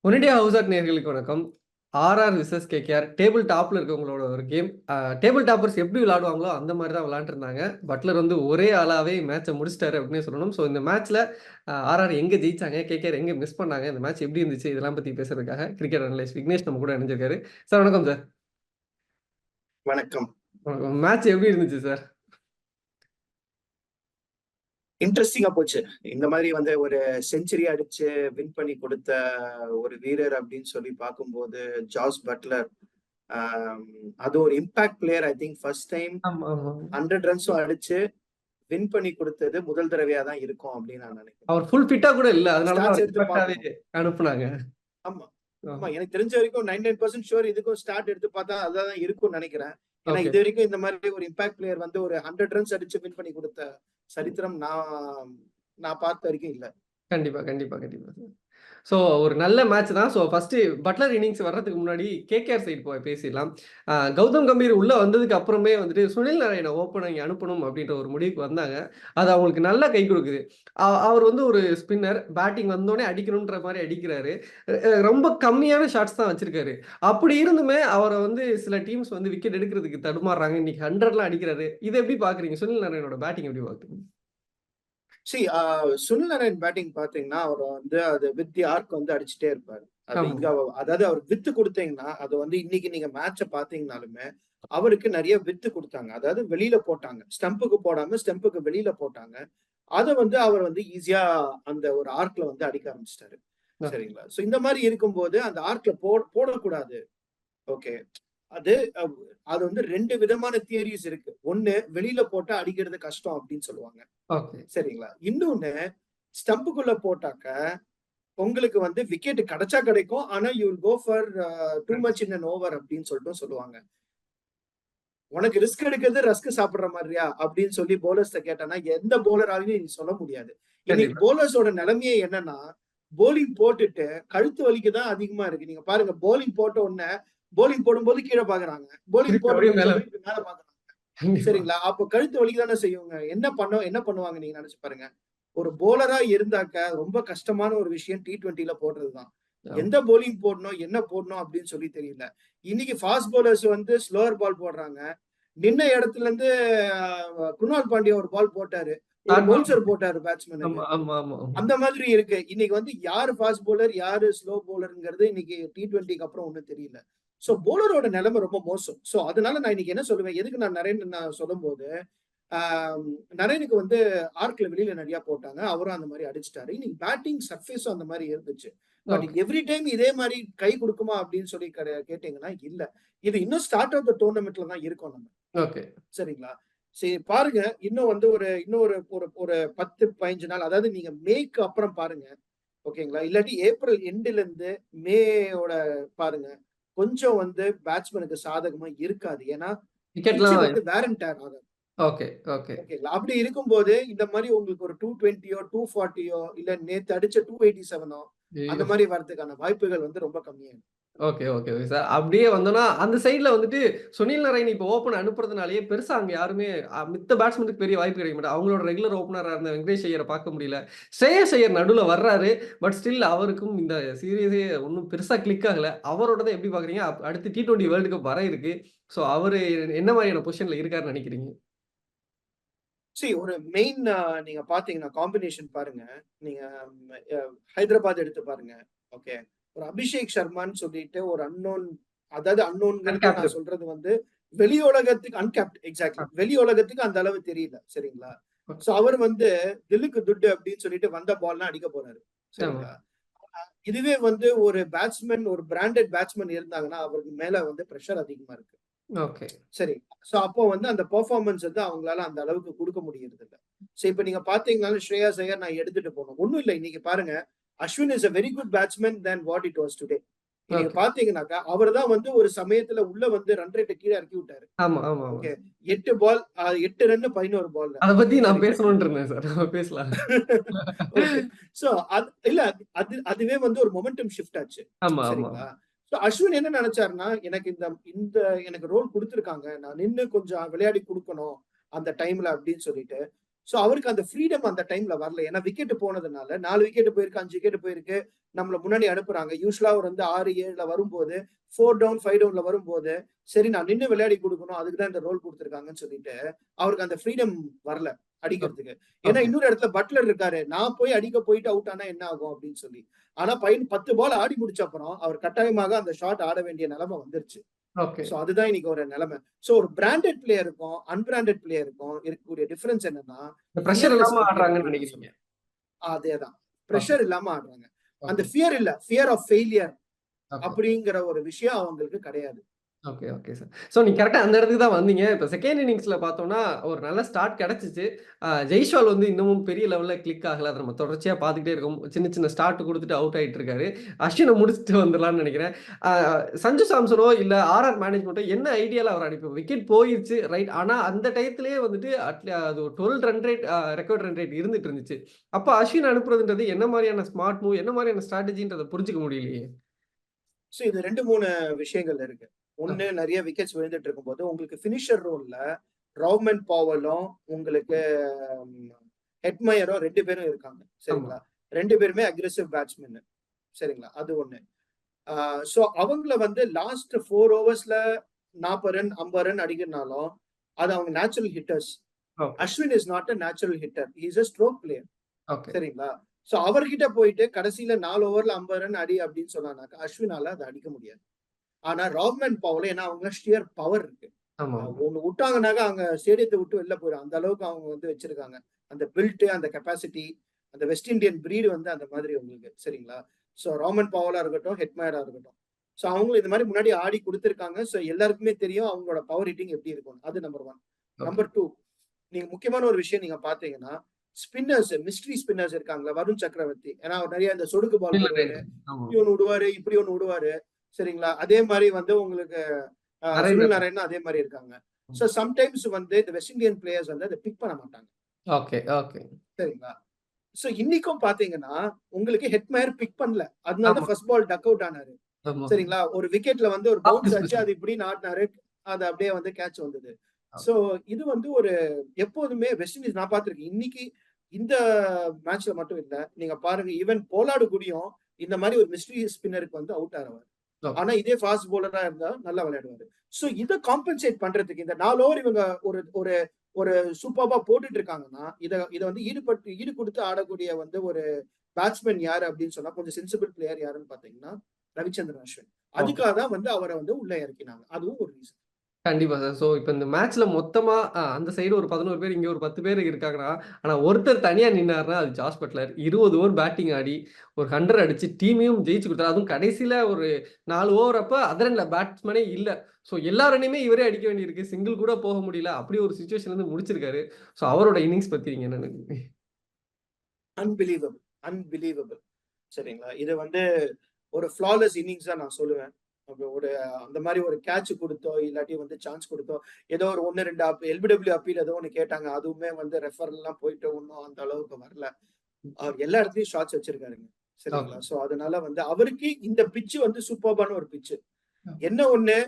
One India house art நேயர்களுக்கு வணக்கம். RR versus KKR table டாப்ல இருக்கவங்களோட ஒரு கேம். டேபிள் டாப்பர்ஸ் எப்படி விளையாடுவாங்களோ அந்த மாதிரி தான் விளையாண்டுருந்தாங்க. பட்லர் வந்து ஒரே ஆளாவே மேட்சை முடிச்சிட்டாரு அப்படின்னே சொல்லணும். ஸோ இந்த மேட்ச்ல ஆர்ஆர் எங்க ஜெயிச்சாங்க, கேகேஆர் எங்க மிஸ் பண்ணாங்க, இந்த மேட்ச் எப்படி இருந்துச்சு, இதெல்லாம் பத்தி பேசுறதுக்காக கிரிக்கெட் அனலிஸ்ட் விக்னேஷ் நம்ம கூட இணைஞ்சிருக்காரு. சார் வணக்கம் சார். வணக்கம். மேட்ச் எப்படி இருந்துச்சு சார்? இன்ட்ரெஸ்டிங்கா போச்சு. இந்த மாதிரி வந்து ஒரு செஞ்சுரி அடிச்சு வின் பண்ணி கொடுத்த ஒரு வீரர் அப்படின்னு சொல்லி பார்க்கும்போது ஜாஸ் பட்லர். அது ஒரு impact player. I think first time 100 ரன்ஸும் அடிச்சு வின் பண்ணி கொடுத்தது முதல் தடவையா தான் இருக்கும் அப்படின்னு நான் நினைக்கிறேன். அவர் ஃபுல் ஃபிட்டா கூட இல்ல, அதனால அனுப்புனாங்க. ஆமா ஆமா, எனக்கு தெரிஞ்ச வரைக்கும் 99% ஷூர் இதுக்கும் ஸ்டார்ட் எடுத்து பார்த்தா அதான் இருக்கும்னு நினைக்கிறேன். ஏன்னா இது வரைக்கும் இந்த மாதிரி ஒரு இம்பாக்ட் பிளேயர் வந்து ஒரு 100 ரன்ஸ் அடிச்சு வின் பண்ணி கொடுத்த சரித்திரம் நான் பார்த்த வரைக்கும் இல்ல. கண்டிப்பா கண்டிப்பா கண்டிப்பா. ஸோ ஒரு நல்ல மேட்ச் தான். ஸோ ஃபர்ஸ்ட் பட்லர் இன்னிங்ஸ் வர்றதுக்கு முன்னாடி கேகேஆர் சைடு போய் பேசிடலாம். கௌதம் கம்பீர் உள்ள வந்ததுக்கு அப்புறமே வந்துட்டு சுனில் நாராயண ஓப்பன் இங்கே அனுப்பணும் அப்படின்ற ஒரு முடிவுக்கு வந்தாங்க. அது அவங்களுக்கு நல்லா கை கொடுக்குது. அவர் வந்து ஒரு ஸ்பின்னர், பேட்டிங் வந்தோடனே அடிக்கணுன்ற மாதிரி அடிக்கிறாரு. ரொம்ப கம்மியான ஷாட்ஸ் தான் வச்சிருக்காரு. அப்படி இருந்துமே அவரை வந்து சில டீம்ஸ் வந்து விக்கெட் எடுக்கிறதுக்கு தடுமாறுறாங்க. இன்னைக்கு 100லாம் அடிக்கிறாரு. இதை எப்படி பாக்குறீங்க? சுனில் நாராயணோட பேட்டிங் எப்படி பாக்குறீங்க? சுனில் நாராயண் பேட்டிங் பாத்தீங்கன்னா அவர் வந்து அது வித் தி ஆர்க் வந்து அடிச்சுட்டே இருப்பாரு. அதாவது அவர் வித்து கொடுத்தீங்கன்னா அது வந்து இன்னைக்கு நீங்க மேட்ச பாத்தீங்கன்னாலுமே அவருக்கு நிறைய வித்து கொடுத்தாங்க. அதாவது வெளியில போட்டாங்க, ஸ்டம்புக்கு போடாம ஸ்டம்புக்கு வெளியில போட்டாங்க. அதை வந்து அவர் வந்து ஈஸியா அந்த ஒரு ஆர்க்ல வந்து அடிக்க ஆரம்பிச்சிட்டாரு. சரிங்களா? சோ இந்த மாதிரி இருக்கும்போது அந்த ஆர்க்ல போடக்கூடாது. ஓகே, அது அது வந்து 2 விதமான தியரிஸ் இருக்கு. ஒண்ணு, வெளியில போட்டா அடிக்கிறது கஷ்டம் அப்படின்னு சொல்லுவாங்க. சரிங்களா? இன்னொன்னு, ஸ்டம்புக்குள்ள போட்டாக்க உங்களுக்கு வந்து விக்கெட் கிடைச்சா கிடைக்கும், ஆனா you will go for too much in an over அப்படின்னு சொல்லிட்டு சொல்லுவாங்க. உனக்கு ரிஸ்க் எடுக்கிறது ரஸ்க் சாப்பிடுற மாதிரியா அப்படின்னு சொல்லி போலர்ஸ் கேட்டானா எந்த போலராலையும் நீ சொல்ல முடியாது. இன்னைக்கு போலர்ஸோட நிலைமையே என்னன்னா, போலிங் போட்டுட்டு கழுத்து வலிக்கு தான் அதிகமா இருக்கு. நீங்க பாருங்க, போலிங் போட்ட உடனே போலிங் போடும்போது கீழே பாக்குறாங்க, போலிங் போட்டு மேல பாக்குறாங்க. சரிங்களா? அப்ப கழுத்து வலிக்கு தானே செய்யுங்க. என்ன பண்ணுவாங்க நீங்க நினைச்சு பாருங்க. ஒரு போலரா இருந்தாக்க ரொம்ப கஷ்டமான ஒரு விஷயம் T20ல போடுறதுதான். எந்த போலிங் போடணும், என்ன போடணும் அப்படின்னு சொல்லி தெரியல. இன்னைக்கு ஃபாஸ்ட் போலர்ஸ் வந்து ஸ்லோவர் பால் போடுறாங்க. நின்ன இடத்துல இருந்து குணால் பாண்டியா ஒரு பால் போட்டாரு, ஒரு பவுன்சர் போட்டாரு பேட்ஸ்மேனுக்கு. அந்த மாதிரி இருக்கு. இன்னைக்கு வந்து யாரு ஃபாஸ்ட் போலர் யாரு ஸ்லோ போலருங்கிறது இன்னைக்கு T20க்கு அப்புறம் ஒண்ணும் தெரியல. சோ போலரோட நிலைமை ரொம்ப மோசம். சோ அதனால நான் இன்னைக்கு என்ன சொல்லுவேன், எதுக்கு நான் சொல்லும் போது நரேனுக்கு வந்து ஆர்க்ல வெளியில நிறைய போட்டாங்க, அவரும் அந்த மாதிரி அடிச்சிட்டாரு. இன்னைக்கு பேட்டிங் சர்ஃபேஸும் அந்த மாதிரி இருந்துச்சு. பட் எவ்ரி டைம் இதே மாதிரி கை கொடுக்குமா அப்படின்னு சொல்லி கேட்டீங்கன்னா இல்ல. இது இன்னும் ஸ்டார்ட் ஆஃப் த டோர்னமெண்ட்ல தான் இருக்கும் நம்ம. சரிங்களா? சரி பாருங்க, இன்னும் வந்து இன்னொரு ஒரு 10-15 நாள், அதாவது நீங்க மேக்கு அப்புறம் பாருங்க. ஓகேங்களா? இல்லாட்டி ஏப்ரல் எண்ட்ல இருந்து மேயோட பாருங்க, கொஞ்சம் வந்து பேட்ஸ்மேனுக்கு சாதகமா இருக்காது. ஏன்னா வந்து வேர் அண்ட் டேர் ஆகும். அப்படி இருக்கும்போது இந்த மாதிரி உங்களுக்கு ஒரு 220 240 இல்ல நேத்து அடிச்ச 287 அந்த மாதிரி வரதுக்கான வாய்ப்புகள் வந்து ரொம்ப கம்மியாகும். Okay sir. அப்படியே வந்தோம்னா அந்த சைடுல வந்துட்டு சுனில் நாராயண் இப்போ ஓப்பன் அனுப்புறதுனாலேயே பெருசா அங்க யாருமே மித்த பேட்ஸ்மேனுக்கு பெரிய வாய்ப்பு கிடைக்க மாட்டேன். அவங்களோட ரெகுலர் ஓப்பனரா இருந்த வெங்கடேஷ் ஐயரை பார்க்க முடியல. ஸ்ரேயஸ் ஐயர் நடுவுல வர்றாரு. பட் ஸ்டில் அவருக்கும் இந்த சீரீஸே ஒன்றும் பெருசா கிளிக் ஆகல. அவரோட எப்படி பாக்குறீங்க? அடுத்து T20 வேர்ல்டு கப் வர இருக்கு. ஸோ அவரு என்ன மாதிரியான பொசிஷன்ல இருக்காருன்னு நினைக்கிறீங்க? சரி, ஒரு மெயின் நீங்க பாத்தீங்கன்னா காம்பினேஷன் பாருங்க. நீங்க ஹைதராபாத் எடுத்து பாருங்க. ஓகே, ஒரு அபிஷேக் சர்மான்னு சொல்லிட்டு ஒரு அன்னோன், அதாவது அன்னோன்ங்கிறது நான் சொல்றது வந்து வெளி உலகத்துக்கு அன்கேப்ட், எக்ஸாக்ட்லி வெளி உலகத்துக்கு அந்த அளவு தெரியல. சரிங்களா? சோ அவர் வந்து தில்லுக்கு துட்டு அப்படின்னு சொல்லிட்டு வந்த பால்லாம் அடிக்க போறாரு. சரிங்களா? இதுவே வந்து ஒரு பேட்ஸ்மேன், ஒரு பிராண்டட் பேட்ஸ்மேன் இருந்தாங்கன்னா அவருக்கு மேல வந்து பிரஷர் அதிகமா இருக்கு. சரி, சோ அப்போ வந்து அந்த பெர்ஃபார்மன்ஸ் வந்து அவங்களால அந்த அளவுக்கு கொடுக்க முடியறது இல்ல. சோ இப்ப நீங்க பாத்தீங்கன்னாலும் ஸ்ரேயாஸ் ஐயர் நான் எடுத்துட்டு போனோம், ஒண்ணும் இல்ல. இன்னைக்கு பாருங்க, Ashwin is a very good batsman than what it was today. நீங்க பாத்தீங்கன்னாக்கா அவர் தான் வந்து ஒரு சமயத்துல உள்ள வந்து ரன் ரேட்டை கீழே இறக்கி விட்டாரு. ஓகே, 8 பால் 8 ரன் 11 பால். அத பத்தி நான் பேசணும்னு இருந்தேன் சார், பேசலாம். சோ இல்ல, அதுவே வந்து ஒரு மொமெண்டம் ஷிஃப்ட் ஆச்சு. சரிங்களா? அஸ்வின் என்ன நினைச்சாருன்னா, எனக்கு ரோல் கொடுத்திருக்காங்க, நான் நின்னு கொஞ்சம் விளையாடி கொடுக்கணும் அந்த டைம்ல அப்படின்னு சொல்லிட்டு. சோ அவருக்கு அந்த ஃப்ரீடம் அந்த டைம்ல வரல. ஏன்னா விக்கெட் போனதுனால 4 விக்கெட் போயிருக்கு, 5 விக்கெட் போயிருக்கு. நம்மள முன்னாடி அனுப்புறாங்க. யூஸ்வலா அவர் வந்து 6-7ல வரும்போது 4 டவுன் 5 டவுன்ல வரும்போது சரி நான் நின்னு விளையாடி கொடுக்கணும், அதுக்கு தான் இந்த ரோல் கொடுத்துருக்காங்கன்னு சொல்லிட்டு அவருக்கு அந்த ஃப்ரீடம் வரல அடிக்கிறதுக்கு. ஏன்னா ஓகே. இன்னொரு இடத்துல பட்லர் இருக்காரு, நான் போய் அடிக்க போயிட்டு அவுட் ஆனா என்ன ஆகும் அப்படின்னு சொல்லி. ஆனா பையன் 10 பால் ஆடி முடிச்ச அப்புறம் அவர் கட்டாயமாக அந்த ஷாட் ஆட வேண்டிய நிலைமை வந்துருச்சு. ஓகே. சோ அதுதான் இன்னைக்கு ஒரு நிலைமை. சோ ஒரு பிராண்டட் பிளேயருக்கும் அன்பிராண்டட் பிளேயருக்கும் இருக்கக்கூடிய டிஃபரன்ஸ் என்னன்னா இந்த பிரஷர் ஃபியர்லெஸ் இல்லாம கிரிக்கெட் ஆடுறாங்கன்னு அப்படின்னு நான் நினைக்கிறீங்க. சொல்லுவேன். அதேதான். ஓகே. பிரஷர் இல்லாம ஆடுறாங்க. அந்த ஓகே. ஃபியர் இல்ல. Fear of failure okay. அப்படிங்கிற ஒரு விஷயம் அவங்களுக்கு கிடையாது. Okay, okay sir. ஸோ நீங்க கரெக்ட்டா அந்த இடத்துக்கு தான் வந்தீங்க. இப்ப செகண்ட் இன்னிங்ஸ்ல பார்த்தோம்னா, ஒரு நல்ல ஸ்டார்ட் கிடைச்சுச்சு. ஜெய்ஷ்வால் வந்து இன்னமும் பெரிய லெவல்ல கிளிக் ஆகல. அத நம்ம தொடர்ச்சியா பார்த்துக்கிட்டே இருக்கோம். சின்ன சின்ன ஸ்டார்ட் குடுத்துட்டு அவுட் ஆயிட்டு இருக்காரு. அஸ்வின முடிச்சுட்டு வந்துரலாம்னு நெனைக்கிறேன். அ சஞ்சு சாம்சனோ இல்ல ஆர்ஆர் மேனேஜ்மென்ட்டோ என்ன ஐடியால அவர அனுப்பி விக்கெட் போயிருச்சு ரைட். ஆனா அந்த டயத்திலேயே வந்துட்டு அது ஒரு 12 run rate record run rate இருந்துட்டு இருந்துச்சு. அப்ப அஸ்வின் அனுப்புறதுன்றது என்ன மாரியான ஸ்மார்ட் மூவ், என்ன மாரியான ஸ்ட்ராட்டஜின்றத புரிஞ்சுக்க முடியலையே. சோ இது 2, 3 விஷயங்கள் இருக்கு. ஒண்ணு ஓகே. நெறைய விக்கெட்ஸ் விழுந்துட்டு இருக்கும்போது, உங்களுக்கு பினிஷர் ரோல்ல ராவ்மன் பாவலும், உங்களுக்கு ஹெட்மயரும் 2 பேரும் இருக்காங்க. ஆமா. சரிங்களா? 2 பேருமே அக்ரெசிவ் பேட்ஸ்மேன். சரிங்களா? அது ஒண்ணு. சோ அவங்கள வந்து லாஸ்ட் 4 ஓவர்ஸ்ல 40 ரன், 50 ரன் அடிக்கணும்னாலும், அது அவங்க natural hitters. Okay. Ashwin is not a natural hitter. He is a stroke player. Okay. சரிங்களா? சோ அவர்கிட்ட போயிட்டு கடைசியில 4 ஓவர்ல 50 ரன் அடி அப்படின்னு சொன்னானாக்கா, அஸ்வினால அத அடிக்க முடியாது. ஆனா ராவ்மன் பவுல் ஏன்னா அவங்க ஷியர் பவர் இருக்கு. ஆமாமா. ஒண்ணு விட்டாங்கனாக்கா அங்க ஸ்டேடியத்தை விட்டு வெளில போயிடும். அந்த அளவுக்கு அவங்க வந்து வச்சிருக்காங்க. அந்த பில்ட், அந்த கெப்பாசிட்டி, அந்த வெஸ்ட் இண்டியன் பிரீடு வந்து அந்த மாதிரி உங்களுக்கு. சரிங்களா? சோ ராமன் பவலா இருக்கட்டும், ஹெட்மயரா இருக்கட்டும். சோ அவங்களும் இந்த மாதிரி முன்னாடி ஆடி கொடுத்திருக்காங்க. சோ எல்லாருக்குமே தெரியும் அவங்களோட பவர் ஹிட்டிங் எப்படி இருக்கும். அது நம்பர் 1. ஓகே. நம்பர் 2 நீங்க முக்கியமான ஒரு விஷயம் நீங்க பாத்தீங்கன்னா, ஸ்பின்னர்ஸ், மிஸ்ட்ரி ஸ்பின்னர்ஸ் இருக்காங்களா, வருண் சக்கரவர்த்தி. ஏன்னா அவர் நிறைய இந்த சொடுக்கு பால் இல்ல போடுவாரு. ரைட். ஆமா. இப்படி ஒண்ணு விடுவாரு, இப்படி ஒண்ணு விடுவாரு. சரிங்களா? அதே மாதிரி வந்து உங்களுக்கு சுனில் நரேந்திர நாராயணன் அதே மாதிரி இருக்காங்க. சோ சம்டைம்ஸ் வந்து இந்த வெஸ்ட் இண்டியன் பிளேயர்ஸ் வந்து அதை பிக் பண்ண மாட்டாங்க. Okay, okay. சரிங்களா? சோ இன்னைக்கும் பாத்தீங்கன்னா உங்களுக்கு ஹெட்மயர் பிக் பண்ணல. அதனால தான் ஆமா, ஃபர்ஸ்ட் பால் டக் அவுட் ஆனாரு. ஆமா. சரிங்களா? ஒரு விக்கெட்ல வந்து ஒரு ஆஃப் பவுன்ஸ் ஆச்சு. டிஸ்மிஸல். அது இப்படி ஆடினாரு. அது அப்படியே வந்து கேட்ச் வந்தது. ஓகே. சோ இது வந்து ஒரு எப்போதுமே வெஸ்ட் இண்டீஸ் நான் பார்த்திருக்கேன். இன்னைக்கு இந்த மேட்ச்ல மட்டும் இல்ல. நீங்க பாருங்க ஈவன் போலார்டு கூடயும் இந்த மாதிரி ஒரு மிஸ்ட்ரி ஸ்பின்னருக்கு வந்து அவுட் ஆறவர். ஓகே. ஆனா இதே ஃபாஸ்ட் பவுலரா இருந்தா நல்லா விளையாடுவாரு. சோ இத காம்பன்சேட் பண்றதுக்கு இந்த 4 ஓவர் இவங்க ஒரு ஒரு ஒரு சூப்பர்பா போட்டுட்டு இருக்காங்கன்னா, இத வந்து ஈடு கொடுத்து ஆடக்கூடிய வந்து ஒரு பேட்ஸ்மேன் யாரு அப்படின்னு சொன்னா கொஞ்சம் சென்சிபிள் பிளேயர் யாருன்னு பாத்தீங்கன்னா ரவிச்சந்திரன் அஸ்வின். ஓகே. அதுக்காக தான் வந்து அவரை வந்து உள்ள இறக்கினாங்க. அதுவும் ஒரு ரீசன். கண்டிப்பா சார். ஸோ இப்ப இந்த மேட்ச்ல மொத்தமா அந்த சைடு ஒரு 11 பேர், இங்க ஒரு 10 பேர் இருக்காங்கன்னா, ஆனா ஒருத்தர் தனியா நின்னாருன்னா, அது ஜாஸ் பட்லர். 20 ஓவர் பேட்டிங் ஆடி, ஒரு 100 அடிச்சு டீமையும் ஜெயிச்சு குடுத்தாரு. அதுவும் கடைசில ஒரு 4 ஓவர் அப்ப அதர் எண்ட்ல பேட்ஸ்மேனே இல்ல. ஸோ எல்லா ரன்னையுமே இவரே அடிக்க வேண்டியிருக்கு. சிங்கிள் கூட போக முடியல. அப்படி ஒரு சிச்சுவேஷன்ல இருந்து முடிச்சிருக்காரு. ஸோ அவரோட இன்னிங்ஸ் பத்தி நீங்க என்ன நினைக்கிறீங்க? Unbelievable, unbelievable. சரிங்களா? இது வந்து ஒரு ஃப்ளாலெஸ் இன்னிங்ஸா நான் சொல்லுவேன். ஒரு அந்த மாதிரி ஒரு கேட்ச் கொடுத்தோ, இல்லாட்டி வந்து சான்ஸ் கொடுத்தோ, ஏதோ ஒரு 1, 2 எல்பிடபிள்யூ அப்பீல் ஏதோ ஒண்ணு கேட்டாங்க. அதுவுமே வந்து ரெஃபர்லாம் போயிட்டு ஒண்ணும் அந்த அளவுக்கு வரல. அவர் எல்லா இடத்துலயும் ஷாட்ஸ் வச்சிருக்காருங்க. சரிங்களா? ஓகே. சோ அதனால வந்து அவருக்கு இந்த பிட்ச் வந்து சூப்பர்பான ஒரு பிட்ச். என்ன ஒண்ணு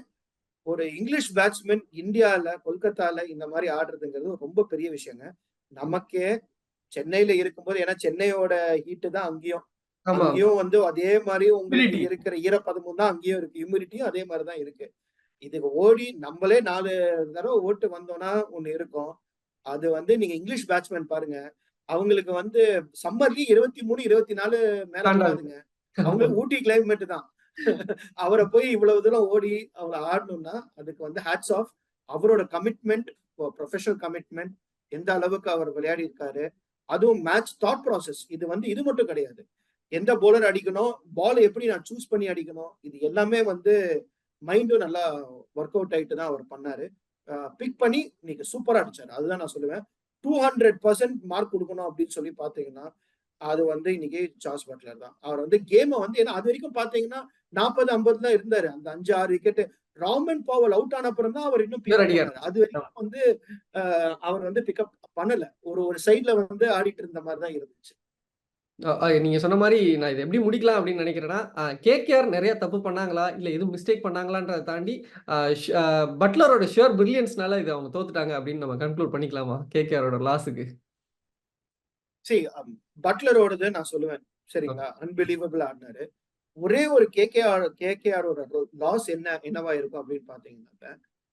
ஒரு இங்கிலீஷ் பேட்ஸ்மேன் இந்தியால, கொல்கத்தால இந்த மாதிரி ஆடுறதுங்கிறது ரொம்ப பெரிய விஷயங்க. நமக்கே சென்னையில இருக்கும்போது ஏன்னா சென்னையோட ஹீட் தான் அங்கேயும். ஆமா, ஆமா. அங்கேயும் வந்து அதே மாதிரி உங்களுக்கு ஹியூமிடிட்டி. இருக்கிற ஈரப்பதமும் தான் அங்கேயும் இருக்கு. ஹியூமிடிட்டியும் அதே மாதிரி தான் இருக்கு. இதுக்கு ஓடி நம்மளே 4 தடவை ஓட்டு வந்தோம்னா ஒண்ணு இருக்கும். அது வந்து நீங்க இங்கிலீஷ் பேட்ஸ்மேன் பாருங்க. அவங்களுக்கு வந்து சம்மர்லயே 23, 24 மேல தாண்டாது. போகாதுங்க. அவங்களுக்கு ஊட்டி கிளைமேட் தான். அவர போய் இவ்வளவு தூரம் ஓடி அவள ஆடணும்னா, அதுக்கு வந்து ஹேட்ஸ் ஆஃப். அவரோட கமிட்மெண்ட், ப்ரொஃபஷனல் கமிட்மெண்ட் எந்த அளவுக்கு அவர் விளையாடி இருக்காரு. அதுவும் மேட்ச் தாட் ப்ராசஸ். இது வந்து இது மட்டும் கிடையாது. எந்த பவுலர் அடிக்கணும், பால் எப்படி நான் சூஸ் பண்ணி அடிக்கணும். இது எல்லாமே வந்து மைண்டும் நல்லா ஒர்க் அவுட் ஆயிட்டு தான் அவர் பண்ணாரு. பிக் பண்ணி இன்னைக்கு சூப்பரா அடிச்சாரு. அதுதான் நான் சொல்லுவேன். 200% மார்க் கொடுக்கணும் அப்படின்னு சொல்லி பாத்தீங்கன்னா, அது வந்து இன்னைக்கு ஜாஸ் பட்லர் தான். அவர் வந்து கேம வந்து ஏன்னா அது வரைக்கும் பாத்தீங்கன்னா 40, 50 தான் இருந்தாரு. அந்த 5, 6 விக்கெட் ராமன் பவல் அவுட் ஆன அப்புறம் தான் அவர் இன்னும் இவர் பிக்கப் அடிகார். பண்ணாரு. அது வரைக்கும் வந்து அவர் வந்து பிக்கப் பண்ணல. ஒரு ஒரு சைட்ல வந்து ஆடிட்டு இருந்த மாதிரி தான் இருந்துச்சு. நீங்க சொன்ன மாரி நான் இத எப்படி முடிக்கலாம் அப்படின்னு நினைக்கிறேன்னா, கேகேஆர் நெறைய தப்பு பண்ணாங்களா? இல்ல எதுவும் மிஸ்டேக் பண்ணாங்களான்றத தாண்டி, அ ஷ் அ பட்லரோட ஷியர் பிரில்லியன்ஸ்னால இத அவங்க தோத்துட்டாங்க அப்படின்னு நம்ம கன்க்ளூட் பண்ணிக்கலாமா? கேகேஆரோட லாஸ்க்கு. சரி பட்லரோடது நான் சொல்லுவேன். சரிங்களா? அன்பிலீவபிள் ஆடினாரு. ஒரே ஒரு கேகேஆரோட லாஸ் என்னவா இருக்கும் அப்படின்னு பாத்தீங்கன்னாக்க,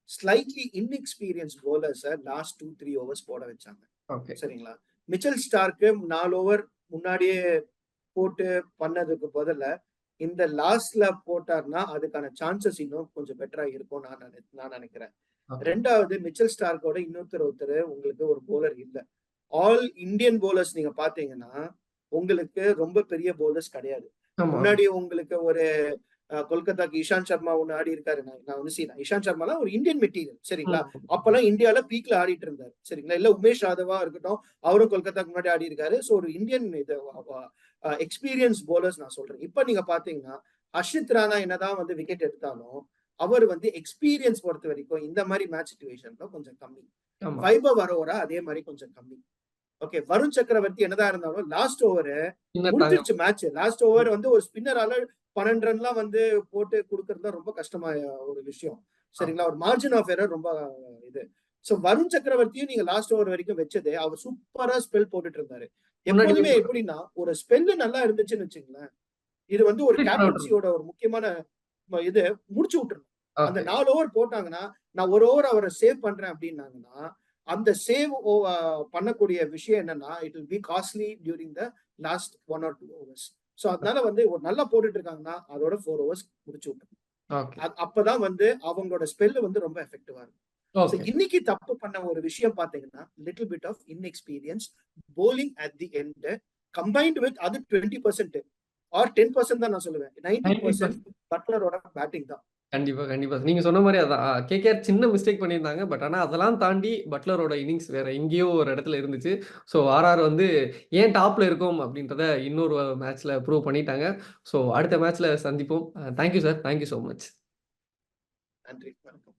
ஸ்லைட்லி இன்எக்ஸ்பீரியன்ஸ் போலர்ஸை லாஸ்ட் 2-3 ஓவர்ஸ் போட வச்சாங்க. ஓகே. சரிங்களா? மிச்சல் ஸ்டார்க்கு 4 ஓவர் முன்னாடியே போட்டு பண்ணதுக்கு பதிலா இந்த லாஸ்ட்ல போட்டார்னா அதுக்கான சான்சஸ் இன்னும் கொஞ்சம் பெட்டரா இருக்கும் நான் நினைக்கிறேன். ஓகே. ரெண்டாவது மிச்சல் ஸ்டார்க்கோட ஒருத்தர் உங்களுக்கு ஒரு போலர் இல்ல. ஆல் இந்தியன் போலர்ஸ் நீங்க பாத்தீங்கன்னா உங்களுக்கு ரொம்ப பெரிய போலர்ஸ் கிடையாது. ஆமா. முன்னாடி உங்களுக்கு ஒரு கொல்கத்தாக்கு இஷாந்த் சர்மா ஒண்ணு ஆடி இருக்காரு. நான் வந்து இஷாந்த் சர்மாலாம் ஒரு இந்தியன் மெட்டீரியல். சரிங்களா? ம். அப்பெல்லாம் இந்தியால பீக்ல ஆடிட்டு இருந்தாரு. சரிங்களா? இல்ல உமேஷ் யாதவா இருக்கட்டும், அவரும் கொல்கத்தாக்கு முன்னாடி ஆடி இருக்காரு. சோ ஒரு இந்தியன் இது எக்ஸ்பீரியன்ஸ் போலர்ஸ் நான் சொல்றேன். இப்ப நீங்க பாத்தீங்கன்னா ஹர்ஷித் ராணா என்னதான் வந்து விக்கெட் எடுத்தாலும் அவர் வந்து எக்ஸ்பீரியன்ஸ் பொறுத்த வரைக்கும் இந்த மாதிரி மேட்ச் சிச்சுவேஷன்ல கொஞ்சம் கம்மி. ஆமா. வைபவ் அரோரா அதே மாதிரி கொஞ்சம் கம்மி. ஓகே, வருண் சக்கரவர்த்தி என்னதான் இருந்தாலும் லாஸ்ட் ஓவர் இன்னும் தாங்க. முடிஞ்சிருச்சு மேட்ச். லாஸ்ட் ஓவர் வந்து ஒரு ஸ்பின்னரால 12 ரன்லாம் வந்து போட்டு கொடுக்கறது ரொம்ப கஷ்டமா ஒரு விஷயம். சரிங்களா? ஒரு மார்ஜின் ஆஃப் எரர் ரொம்ப இது. சோ வருண் சக்கரவர்த்தியும் நீங்க லாஸ்ட் ஓவர் வரைக்கும் வச்சதே அவர் சூப்பரா ஸ்பெல் போட்டுட்டு இருந்தாரு. முன்னாடி எப்போதுமே எப்படின்னா ஒரு ஸ்பெல் நல்லா இருந்துச்சுன்னு வச்சுங்களேன், இது வந்து ஒரு கேப்டன்சியோட ஒரு முக்கியமான இது முடிச்சு விட்டுருணும். அந்த 4 ஓவர் போட்டாங்கன்னா நான் ஒரு ஓவர் அவரை சேவ் பண்றேன் அப்படின்னாங்கன்னா அந்த சேவ் பண்ணக்கூடிய விஷயம் என்னன்னா it will be costly during the last 1 or 2 hours. So அதனால வந்து ஒரு நல்லா போட்டுட்டு இருக்காங்கன்னா அதோட 4 hours முடிச்சு விட்டுருணும். அப்பதான் வந்து அவங்களோட ஸ்பெல் வந்து ரொம்ப எஃபெக்டிவா இருக்கும். இன்னைக்கு தப்பு பண்ண ஒரு விஷயம் பாத்தீங்கன்னா little bit of inexperience bowling at the end combined with அது 20% ஆர் 10% தான் நான் சொல்லுவேன். 90% பட்லரோட பேட்டிங் தான். கண்டிப்பா, கண்டிப்பா. நீங்க சொன்ன மாரி அதான். கேகேஆர் சின்ன மிஸ்டேக் பண்ணியிருந்தாங்க. பட் ஆனா அதெல்லாம் தாண்டி பட்லரோட இன்னிங்ஸ் வேற எங்கேயோ ஒரு இடத்துல இருந்துச்சு. ஸோ ஆர்ஆர் வந்து ஏன் டாப்ல இருக்கோம் அப்படின்றத இன்னொரு மேட்ச்ல ப்ரூவ் பண்ணிட்டாங்க. ஸோ அடுத்த மேட்ச்ல சந்திப்போம். Thank you sir. Thank you so much. நன்றி. வணக்கம்.